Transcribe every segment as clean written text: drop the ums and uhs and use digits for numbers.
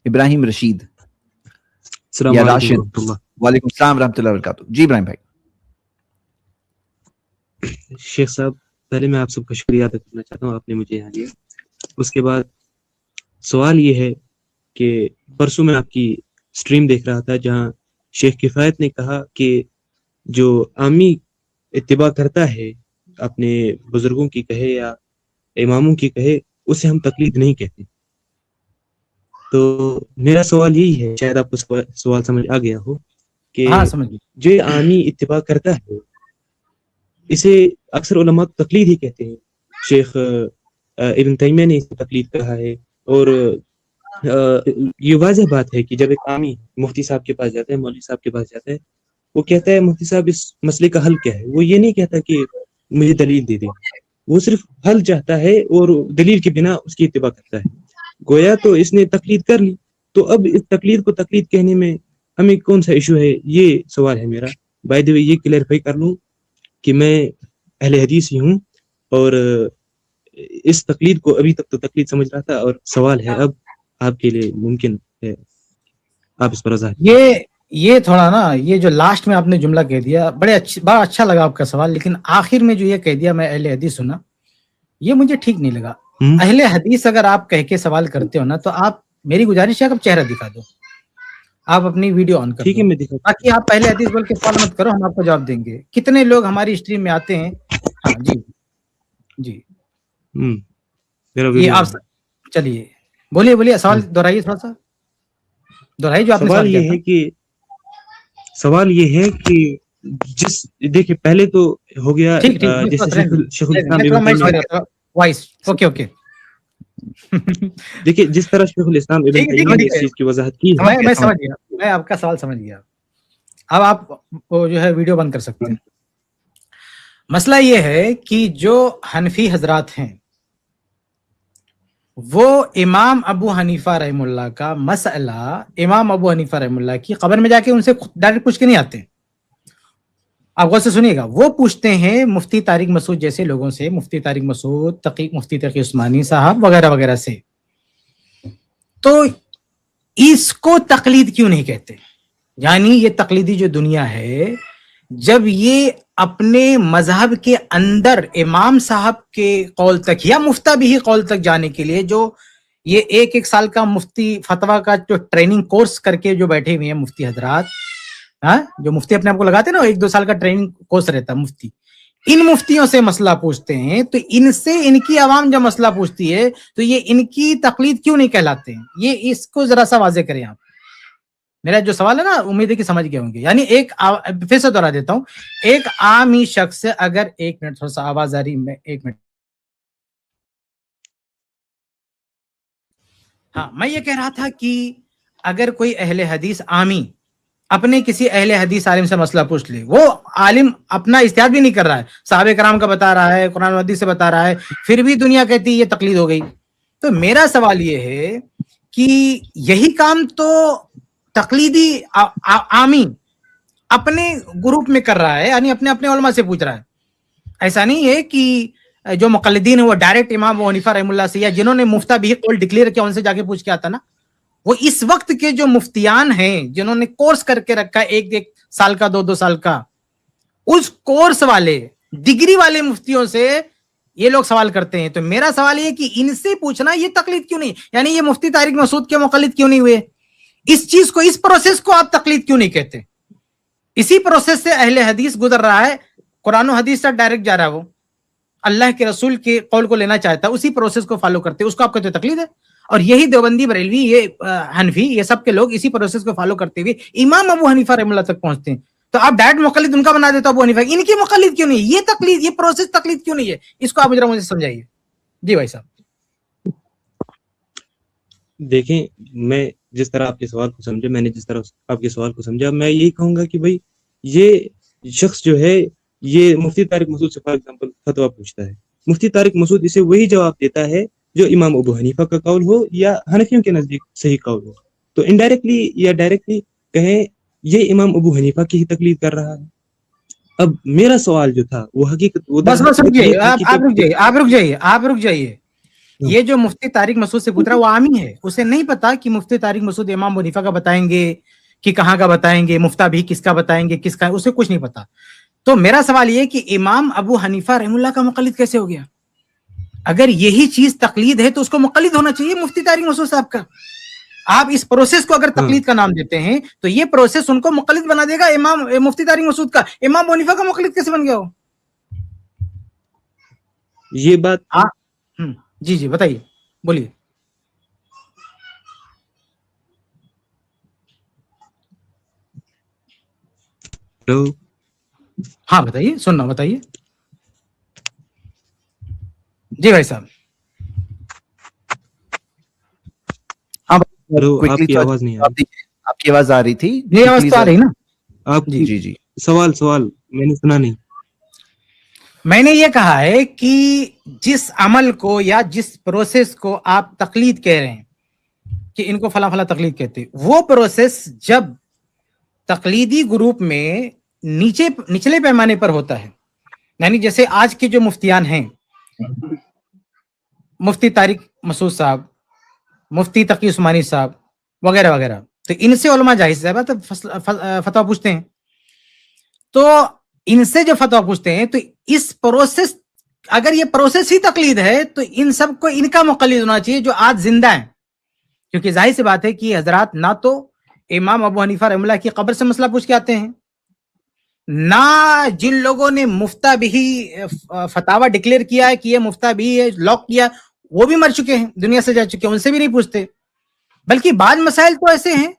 ابراہیم رشید السلام علیکم. وعلیکم السلام ورحمۃ اللہ وبرکاتہ. جی ابراہیم بھائی. شیخ صاحب پہلے میں آپ سب کا شکریہ ادا کرنا چاہتا ہوں, آپ نے مجھے یہاں لیا. اس کے بعد سوال یہ ہے کہ پرسوں میں آپ کی سٹریم دیکھ رہا تھا جہاں شیخ کفایت نے کہا کہ جو عامی اتباع کرتا ہے اپنے بزرگوں کی کہے یا اماموں کی کہے اسے ہم تقلید نہیں کہتے. تو میرا سوال یہی ہے, شاید آپ کو سوال سمجھ آ گیا ہو کہ جو عامی اتباع کرتا ہے اسے اکثر علماء تقلید ہی کہتے ہیں. شیخ ابن تیمیہ نے اسے تقلید کہا ہے, اور یہ واضح بات ہے کہ جب ایک عامی مفتی صاحب کے پاس جاتا ہے, مولوی صاحب کے پاس جاتا ہے, وہ کہتا ہے مفتی صاحب اس مسئلے کا حل کیا ہے, وہ یہ نہیں کہتا کہ مجھے دلیل دے دیں, وہ صرف حل چاہتا ہے اور دلیل کے بنا اس کی اتباع کرتا ہے. گویا تو اس نے تقلید کر لی, تو اب اس تقلید کو تقلید کہنے میں ہمیں کون سا ایشو ہے, یہ سوال ہے میرا. بائی دی وے یہ کلیئرفائی کر لوں کہ میں اہل حدیث ہی ہوں, اور اس تقلید کو ابھی تک تو تقلید سمجھ رہا تھا, اور سوال ہے اب آپ کے لیے ممکن ہے آپ اس پر وضاحت. یہ تھوڑا نا, یہ جو لاسٹ میں آپ نے جملہ کہہ دیا بڑا اچھا لگا آپ کا سوال, لیکن آخر میں جو یہ کہہ دیا میں اہل حدیث ہوں نا, یہ مجھے ٹھیک نہیں لگا. اہل حدیث اگر آپ کہہ کے سوال کرتے ہو نا, تو آپ, میری گزارش ہے کہ آپ چہرہ دکھا دو, آپ اپنی ویڈیو آن کر دو, باقی آپ پہلے حدیث بول کے سوال مت کرو, ہم آپ کو جواب دیں گے. کتنے لوگ ہماری اسٹریم میں آتے ہیں. ہاں جی جی یہ آپ چلیے بولیے سوال دہرائیے, تھوڑا سا دہرائیے جو آپ نے سوال یہ ہے کہ سوال یہ ہے کہ جس دیکھیں پہلے تو ہو گیا شیخ الاسلام وائس اوکے دیکھیے جس طرح شیخ الاسلام ابن تیمیہ نے اس چیز کی وضاحت کی ہے, میں سمجھ گیا, میں آپ کا سوال سمجھ گیا. اب آپ جو ہے ویڈیو بند کر سکتے ہیں. مسئلہ یہ ہے کہ جو حنفی حضرات ہیں وہ امام ابو حنیفہ رحم اللہ کا مسئلہ, امام ابو حنیفہ رحم اللہ کی قبر میں جا کے ان سے ڈائریکٹ پوچھ کے نہیں آتے. آپ غور سے سنیے گا, وہ پوچھتے ہیں مفتی طارق مسعود جیسے لوگوں سے, مفتی طارق مسعود, مفتی تقی عثمانی صاحب وغیرہ وغیرہ سے. تو اس کو تقلید کیوں نہیں کہتے؟ یعنی یہ تقلیدی جو دنیا ہے, جب یہ اپنے مذہب کے اندر امام صاحب کے قول تک یا مفتابی قول تک جانے کے لیے جو یہ ایک سال کا مفتی فتویٰ کا جو ٹریننگ کورس کر کے جو بیٹھے ہوئے ہیں مفتی حضرات, جو مفتی اپنے آپ کو لگاتے ہیں نا, 1-2 سال کا ٹریننگ کورس رہتا ہے مفتی, ان مفتیوں سے مسئلہ پوچھتے ہیں, تو ان سے ان کی عوام جب مسئلہ پوچھتی ہے تو یہ ان کی تقلید کیوں نہیں کہلاتے ہیں؟ یہ اس کو ذرا سا واضح کریں آپ. میرا جو سوال ہے نا, امید ہے کہ سمجھ گئے ہوں گے. یعنی ایک پھر سے دوہرا دیتا ہوں, ایک عامی شخص اگر, ایک منٹ تھوڑا سا آواز آ رہی, میں 1 منٹ. ہاں, میں یہ کہہ رہا تھا کہ اگر کوئی اہل حدیث عامی اپنے کسی اہل حدیث عالم سے مسئلہ پوچھ لے, وہ عالم اپنا اجتہاد بھی نہیں کر رہا ہے, صحابہ کرام کا بتا رہا ہے, قرآن و حدیث سے بتا رہا ہے, پھر بھی دنیا کہتی ہے یہ تقلید ہو گئی. تو میرا سوال یہ ہے کہ یہی کام تو تقلیدی عامی اپنے گروپ میں کر رہا ہے, یعنی اپنے علماء سے پوچھ رہا ہے. ایسا نہیں ہے کہ جو مقلدین ہیں وہ ڈائریکٹ امام ابو حنیفہ رحم اللہ سے, یا جنہوں نے مفتہ بھی قول ڈکلیئر کیا ان سے جا کے پوچھ کے آتا نا, وہ اس وقت کے جو مفتیان ہیں جنہوں نے کورس کر کے رکھا ہے 1 سال کا 2 سال کا, اس کورس والے ڈگری والے مفتیوں سے یہ لوگ سوال کرتے ہیں. تو میرا سوال یہ کہ ان سے پوچھنا یہ تقلید کیوں نہیں, یعنی یہ مفتی طارق مسعود کے مقلد کیوں نہیں ہوئے؟ اس چیز کو, اس پروسیس کو آپ تقلید کیوں نہیں کہتے؟ اسی پروسیس سے اہل حدیث گزر رہا ہے, قرآن و حدیث سے ڈائریکٹ جا رہا ہے, وہ اللہ کے رسول کے قول کو لینا چاہتا ہے, اسی پروسیس کو فالو کرتے, اس کو آپ کہتے تقلید ہے. اور یہی دیوبندی, بریلوی, یہ حنفی, یہ سب کے لوگ اسی پروسیس کو فالو کرتے ہوئے امام ابو حنیفہ رحم اللہ تک پہنچتے ہیں. تو آپ ڈائریکٹ مقلد ان کا بنا دیتے ابو حنیفہ, ان کی مقلد کیوں نہیں؟ یہ تقلید, یہ پروسیس تقلید کیوں نہیں ہے؟ اس کو آپ مجھے سمجھائیے. جی بھائی صاحب. دیکھیں, میں جس طرح آپ کے سوال کو سمجھا, میں نے جس طرح آپ کے سوال کو سمجھا, میں یہی کہوں گا کہ بھائی یہ شخص جو ہے یہ مفتی طارق مسعود سے فار ایگزامپل فتویٰ پوچھتا ہے, مفتی طارق مسعود اسے وہی جواب دیتا ہے جو امام ابو حنیفہ کا قول ہو یا حنفیوں کے نزدیک صحیح قول ہو. تو انڈائریکٹلی یا ڈائریکٹلی کہیں یہ امام ابو حنیفہ کی ہی تقلید کر رہا ہے. اب میرا سوال جو تھا وہ حقیقت, وہ بس رک جائیے. یہ جو مفتی طارق مسعود سے پوچھ رہا ہے وہ عامی ہے, اسے نہیں پتا کہ مفتی طارق مسعود امام ابو حنیفہ کا بتائیں گے کہ کہاں کا بتائیں گے, مفتہ بھی کس کا بتائیں گے, کس کا, اسے کچھ نہیں پتا. تو میرا سوال یہ کہ امام ابو حنیفہ رحمہ اللہ کا مقلد کیسے ہو گیا؟ اگر یہی چیز تقلید ہے تو اس کو مقلد ہونا چاہیے مفتی طارق مسعود صاحب کا. آپ اس پروسیس کو اگر تقلید کا نام دیتے ہیں تو یہ پروسیس ان کو مقلد بنا دے گا امام مفتی طارق مسعود کا. امام ابو حنیفہ کا مقلد کیسے بن گیا ہو؟ یہ بات جی جی بتائیے, بولیے. ہلو, ہاں بتائیے, سننا, بتائیے. جی بھائی صاحب. ہاں ہلو, آپ کی آواز نہیں آ رہی. آپ کی آواز آ رہی تھی, یہ آواز تو آ رہی نا. آپ جی جی جی, سوال میں نے سنا نہیں. میں نے یہ کہا ہے کہ جس عمل کو یا جس پروسیس کو آپ تقلید کہہ رہے ہیں کہ ان کو فلاں فلاں تقلید کہتے ہیں, وہ پروسیس جب تقلیدی گروپ میں نچلے پیمانے پر ہوتا ہے, یعنی جیسے آج کے جو مفتیان ہیں, مفتی طارق مسعود صاحب, مفتی تقی عثمانی صاحب وغیرہ وغیرہ, تو ان سے علماء جاہز صاحب فتویٰ پوچھتے ہیں. تو ان سے جو فتویٰ پوچھتے ہیں تو اس پروسیس, اگر یہ پروسیس ہی تقلید ہے تو ان سب کو ان کا مقلد ہونا چاہیے جو آج زندہ ہیں, کیونکہ ظاہر سی بات ہے کہ حضرات نہ تو امام ابو حنیفہ رحمہ اللہ کی قبر سے مسئلہ پوچھ کے آتے ہیں, نہ جن لوگوں نے مفتہ بھی فتاوی ڈکلیئر کیا ہے کہ یہ مفتہ بھی ہے, لاک کیا, وہ بھی مر چکے ہیں, دنیا سے جا چکے ہیں, ان سے بھی نہیں پوچھتے. بلکہ بعض مسائل تو ایسے ہیں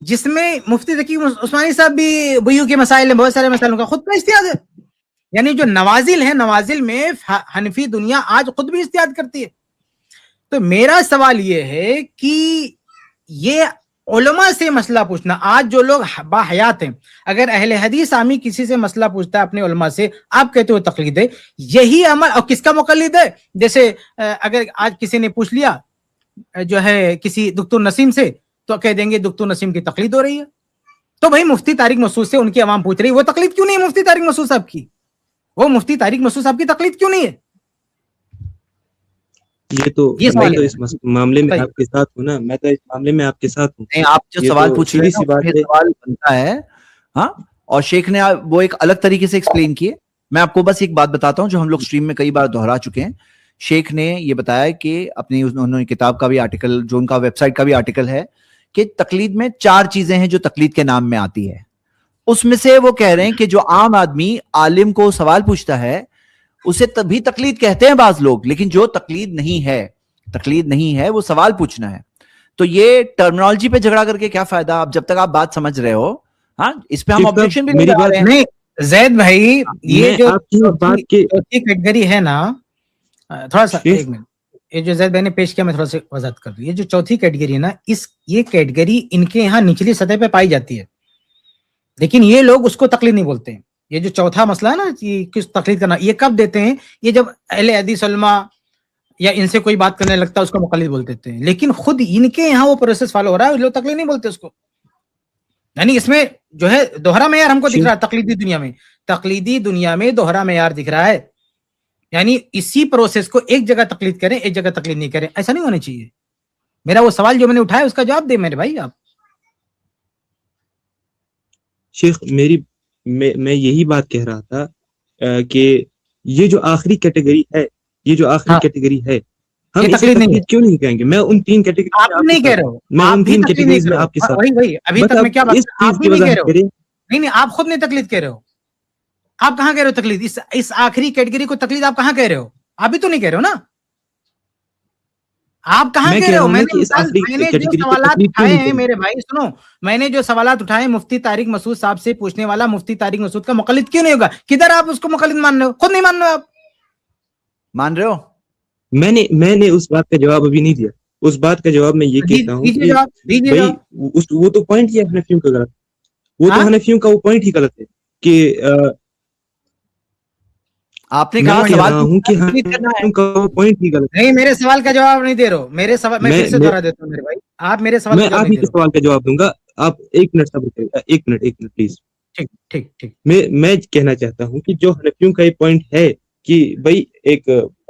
جس میں مفتی تقی عثمانی صاحب بھی بیو کے مسائل ہیں, بہت سارے مسائل کا خود کا اجتہاد ہے. یعنی جو نوازل ہیں, نوازل میں حنفی دنیا آج خود بھی اجتہاد کرتی ہے. تو میرا سوال یہ ہے کہ یہ علماء سے مسئلہ پوچھنا, آج جو لوگ با حیات ہیں, اگر اہل حدیث عامی کسی سے مسئلہ پوچھتا ہے اپنے علماء سے, آپ کہتے ہو تقلید ہے, یہی عمل اور کس کا مقلد ہے؟ جیسے اگر آج کسی نے پوچھ لیا جو ہے کسی دکتور نسیم سے, تو کہہ دیں گے دکتور نسیم کی تقلید ہو رہی ہے. تو بھائی مفتی طارق مسعود سے ان کی عوام پوچھ رہی ہے, وہ تقلید کیوں نہیں ہے مفتی طارق مسعود صاحب کی؟ وہ مفتی طارق مسعود صاحب کی تقلید کیوں نہیں ہے؟ میں تو اس معاملے میں آپ کے ساتھ ہوں نا, میں تو اس معاملے میں آپ کے ساتھ ہوں. نہیں, آپ جو سوال پوچھ رہے ہیں سوال بنتا ہے, ہاں, اور شیخ نے وہ ایک الگ طریقے سے ایکسپلین کیے. میں آپ کو بس ایک بات بتاتا ہوں جو ہم لوگ اسٹریم میں کئی بار دہرا چکے ہیں. شیخ نے یہ بتایا کہ اپنی انہوں نے کتاب کا بھی آرٹیکل, جو ان کا ویب سائٹ کا بھی آرٹیکل ہے, کہ تقلید میں 4 چیزیں ہیں جو تقلید کے نام میں آتی ہے. اس میں سے وہ کہہ رہے ہیں کہ جو عام آدمی عالم کو سوال پوچھتا ہے اسے تبھی تقلید کہتے ہیں بعض لوگ, لیکن جو تقلید نہیں ہے وہ سوال پوچھنا ہے. تو یہ ٹرمنالوجی پہ جھگڑا کر کے کیا فائدہ, اب جب تک آپ بات سمجھ رہے ہو, ہاں, اس پہ ہم آبجیکشن بھی میری بات نہیں. زید بھائی, یہ جو بات کی کیٹیگری ہے نا, تھوڑا سا ایک منٹ, یہ جو زید بھائی نے پیش کیا میں تھوڑا سا وضاحت کر دوں. یہ جو چوتھی کیٹیگری ہے نا, یہ کیٹیگری ان کے یہاں نچلی سطح پہ پائی جاتی ہے, لیکن یہ لوگ اس کو تقلید نہیں بولتے ہیں. یہ جو چوتھا مسئلہ ہے نا, کس تقلید کرنا, یہ کب دیتے ہیں؟ یہ جب اہل حدیث علماء یا ان سے کوئی بات کرنے لگتا ہے اس کو مقلد بول دیتے ہیں, لیکن خود ان کے یہاں وہ پروسیس فالو ہو رہا ہے, لوگ تقلید نہیں بولتے اس کو. یعنی اس میں جو ہے دوہرا معیار ہم کو دکھ رہا ہے تقلیدی دنیا میں دوہرا معیار دکھ رہا ہے. یعنی اسی پروسیس کو ایک جگہ تقلید کریں, ایک جگہ تقلید نہیں کریں, ایسا نہیں ہونا چاہیے. میرا وہ سوال جو میں نے اٹھایا اس کا جواب دے میرے بھائی آپ. شیخ میں یہی بات کہہ رہا تھا کہ یہ جو آخری کیٹیگری ہے, ہم اسے تقلید کیوں نہیں کہیں گے؟ میں ان 3 کیٹیگری آپ نہیں کہہ رہے ہو, میں ان 3 کیٹیگریز میں آپ کے ساتھ وہی ابھی تک میں کیا بات, آپ بھی نہیں کہہ رہے ہو. نہیں, آپ خود نہیں تقلید کہہ رہے ہو. آپ کہاں کہہ رہے ہو تقلید؟ اس آخری کیٹیگری کو تقلید آپ کہاں کہہ رہے ہو؟ آپ بھی تو نہیں کہہ رہے ہو نا. آپ کہاں کہہ رہے ہو؟ میں نے جو سوالات اٹھائے ہیں میرے بھائی سنو, میں نے جو سوالات اٹھائے ہیں, مفتی طارق مسعود صاحب سے پوچھنے والا مفتی طارق مسعود کا مقلد کیوں نہیں ہوگا؟ کدھر آپ اس کو مقلد مان رہے ہو؟ خود نہیں مان رہے ہو. آپ مان رہے ہو؟ میں نے اس بات کا جواب ابھی نہیں دیا. اس بات کا جواب میں یہ کہتا ہوں کہ بھائی وہ تو پوائنٹ ہی ہے حنفیوں کا غلط. وہ تو حنفیوں کا وہ پوائنٹ ہی غلط ہے کہ آپ نے کہا سوال پوائنٹ ہی غلط. نہیں, میرے سوال کا جواب نہیں دے رہے ہو. میرے سوال میں پھر سے دوہرا دیتا ہوں میرے بھائی, آپ میرے سوال میں آپ ہی کے سوال کا جواب دوں گا. آپ ایک منٹ صبر کریے, ایک منٹ پلیز. ٹھیک. میں کہنا چاہتا ہوں کہ جو حنفیوں کا یہ پوائنٹ ہے کہ بھائی ایک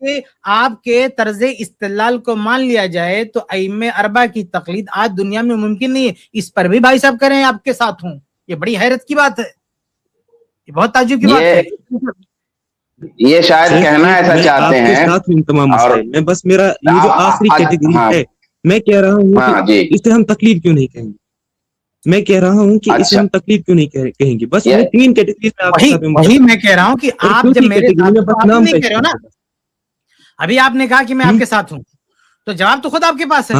آپ کے طرز استدلال کو مان لیا جائے تو ائمہ اربعہ کی تقلید آج دنیا میں ممکن نہیں ہے. اس پر بھی بھائی صاحب کریں آپ کے ساتھ ہوں, یہ بڑی حیرت کی بات ہے, یہ بہت تعجب کی بات ہے. یہ شاید کہنا ایسا چاہتے ہیں تمام مسائل میں, بس میرا یہ جو آخری کیٹیگری ہے, میں کہہ رہا ہوں کہ اسے ہم تقلید کیوں نہیں کہیں گے, میں کہہ رہا ہوں کہ اسے ہم تقلید کیوں نہیں کہیں گے, بس یہ 3 کیٹیگری میں وہی میں کہہ رہا ہوں کہ آپ جب میرے ساتھ نہیں کہہ رہے ہو نا, ابھی آپ نے کہا کہ میں آپ کے ساتھ ہوں, تو جواب تو خود آپ کے پاس ہے.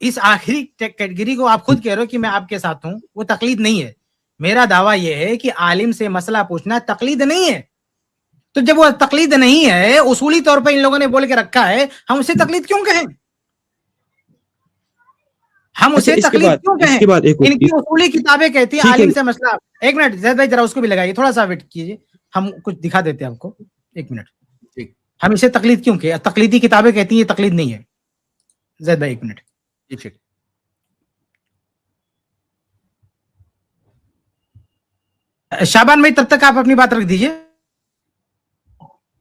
اس آخری کیٹیگری کو آپ خود کہہ رہے ہو کہ میں آپ کے ساتھ ہوں, وہ تقلید نہیں ہے. میرا دعویٰ یہ ہے کہ عالم سے مسئلہ پوچھنا تقلید نہیں ہے. تو جب وہ تقلید نہیں ہے, اصولی طور پہ ان لوگوں نے بول کے رکھا ہے, ہم اسے تقلید کیوں کہیں؟ ہم اسے تقلید کیوں کہیں؟ ان کی اصولی کتابیں کہتی ہیں عالم سے مسئلہ. ایک منٹ زید بھائی, ذرا اس کو بھی لگائیے, تھوڑا سا ویٹ کیجیے, ہم کچھ دکھا دیتے ہیں آپ کو. ایک منٹ, ہم اسے تقلید کیوں کہ تقلیدی کتابیں کہتی ہیں یہ تقلید نہیں ہے. زید بھائی ایک منٹ. شعبان بھائی تب تک آپ اپنی بات رکھ دیجیے.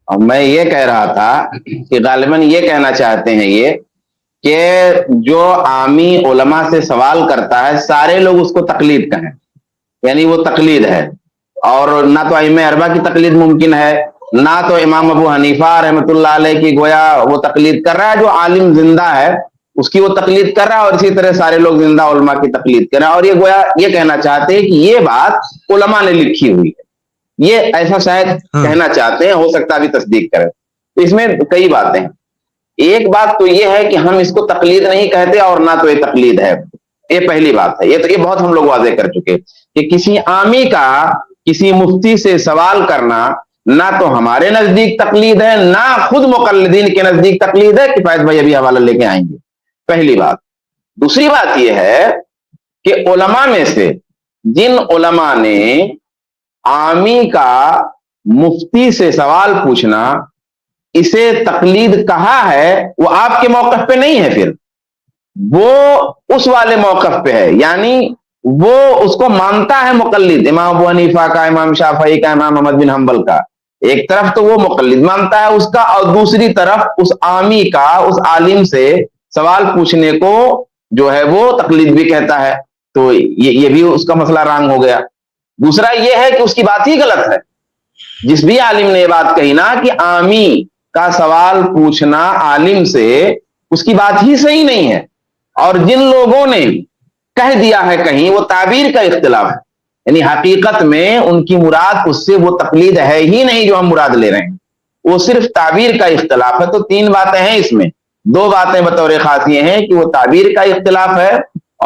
میں یہ کہہ رہا تھا کہ غالباً یہ کہنا چاہتے ہیں یہ کہ جو عامی علماء سے سوال کرتا ہے سارے لوگ اس کو تقلید کہیں, یعنی وہ تقلید ہے. اور نہ تو ائمہ اربعہ کی تقلید ممکن ہے, نہ تو امام ابو حنیفہ رحمۃ اللہ علیہ کی گویا وہ تقلید کر رہا ہے. جو عالم زندہ ہے اس کی وہ تقلید کر رہا ہے, اور اسی طرح سارے لوگ زندہ علماء کی تقلید کر رہے ہیں. اور یہ گویا یہ کہنا چاہتے ہیں کہ یہ بات علماء نے لکھی ہوئی ہے, یہ ایسا شاید کہنا چاہتے ہیں, ہو سکتا بھی تصدیق کرے. تو اس میں کئی باتیں ہیں. ایک بات تو یہ ہے کہ ہم اس کو تقلید نہیں کہتے اور نہ تو یہ تقلید ہے, یہ پہلی بات ہے. یہ بہت ہم لوگ واضح کر چکے کہ کسی عامی کا کسی مفتی سے سوال کرنا نہ تو ہمارے نزدیک تقلید ہے, نہ خود مقلدین کے نزدیک تقلید ہے. کفایت بھائی ابھی حوالہ لے کے آئیں گے. پہلی بات. دوسری بات یہ ہے کہ علماء میں سے جن علماء نے عامی کا مفتی سے سوال پوچھنا اسے تقلید کہا ہے, وہ آپ کے موقف پہ نہیں ہے, پھر وہ اس والے موقف پہ ہے, یعنی وہ اس کو مانتا ہے مقلد, امام ابو حنیفہ کا, امام شافعی کا, امام احمد بن حنبل کا. ایک طرف تو وہ مقلد مانتا ہے اس کا, اور دوسری طرف اس عامی کا, اس عالم سے سوال پوچھنے کو جو ہے وہ تقلید بھی کہتا ہے. تو یہ بھی اس کا مسئلہ رانگ ہو گیا. دوسرا یہ ہے کہ اس کی بات ہی غلط ہے. جس بھی عالم نے یہ بات کہی نا کہ عامی کا سوال پوچھنا عالم سے, اس کی بات ہی صحیح نہیں ہے. اور جن لوگوں نے کہہ دیا ہے کہیں, وہ تعبیر کا اختلاف ہے, یعنی حقیقت میں ان کی مراد اس سے وہ تقلید ہے ہی نہیں جو ہم مراد لے رہے ہیں, وہ صرف تعبیر کا اختلاف ہے. تو 3 باتیں ہیں اس میں. 2 باتیں بطور خاص یہ ہیں کہ وہ تعبیر کا اختلاف ہے,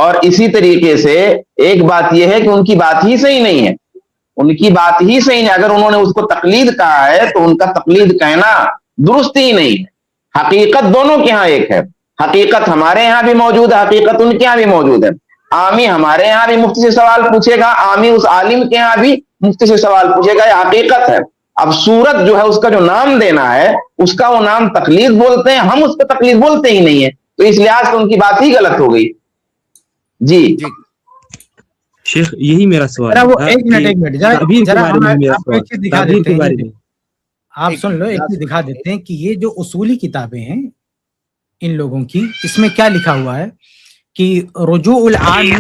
اور اسی طریقے سے ایک بات یہ ہے کہ ان کی بات ہی صحیح نہیں ہے. ان کی بات ہی صحیح نہیں. اگر انہوں نے اس کو تقلید کہا ہے تو ان کا تقلید کہنا درست ہی نہیں ہے. حقیقت دونوں کے ہاں ایک ہے. حقیقت ہمارے یہاں بھی موجود ہے, حقیقت ان کے یہاں بھی موجود ہے. عامی ہمارے یہاں بھی مفتی سے سوال پوچھے گا, عامی اس عالم کے یہاں بھی مفتی سے سوال پوچھے گا, یہ حقیقت ہے. اب صورت جو ہے اس کا جو نام دینا ہے, اس کا وہ نام تقلید بولتے ہیں, ہم اس کو تقلید بولتے ہی نہیں ہے. تو اس لحاظ سے ان کی بات ہی غلط ہو گئی. جی شیخ یہی میرا سوال ہے. ایک منٹ آپ سن لو, ایک چیز دکھا دیتے ہیں کہ یہ جو اصولی کتابیں ہیں ان لوگوں کی, اس میں کیا لکھا ہوا ہے کہ رجوع العام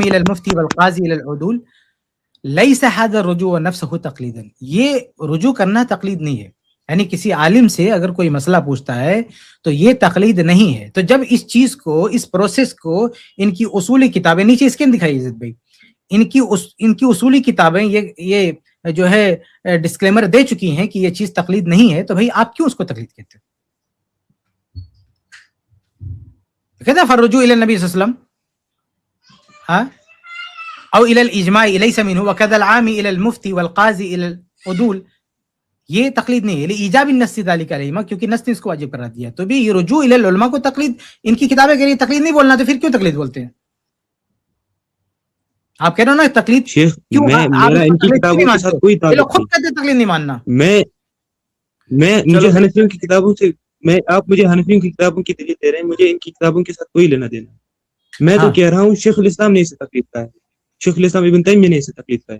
الى المفتی والقاضی الى العدول لیس هذا الرجوع نفسه تقلیدا. یہ رجوع کرنا تقلید نہیں ہے, یعنی کسی عالم سے اگر کوئی مسئلہ پوچھتا ہے تو یہ تقلید نہیں ہے. تو جب اس چیز کو, اس پروسیس کو ان کی اصولی کتابیں, نیچے اسکرین دکھائیے عزت بھائی, ان کی اصولی کتابیں یہ جو ہے ڈسکلیمر دے چکی ہیں کہ یہ چیز تقلید نہیں ہے, تو بھائی آپ کیوں اس کو تقلید کہتے ہیں؟ کہتے ہیں فرجوع الی النبی صلی اللہ علیہ وسلم او الی الاجماع لیس منه وكذا العام الى المفتی والقاضی الى العدول. یہ تقلید نہیں ہے ایجاب النص ذلك علیہما, کیونکہ نص نے اس کو واجب قرار دیا. تو بھی یہ رجوع الی العلماء کو تقلید, ان کی کتابیں کہہ رہی ہیں تقلید نہیں بولنا, تو پھر کیوں تقلید بولتے ہیں؟ آپ کہہ رہے ہو نا تقلید شیخ, میرا ان کی کتابوں کے ساتھ کوئی تعلق نہیں. خود کہتے تقلید نہیں ماننا. میں مجھے حنفیوں کی کتابوں سے, آپ مجھے حنفیوں کی کتابوں کی دلیل دے رہے ہیں, مجھے ان کی کتابوں کے ساتھ کوئی لینا دینا. میں تو کہہ رہا ہوں شیخ الاسلام نے اسے تقلید کہا ہے, شیخ الاسلام ابن تیمیہ نے اسے تقلید کہا ہے.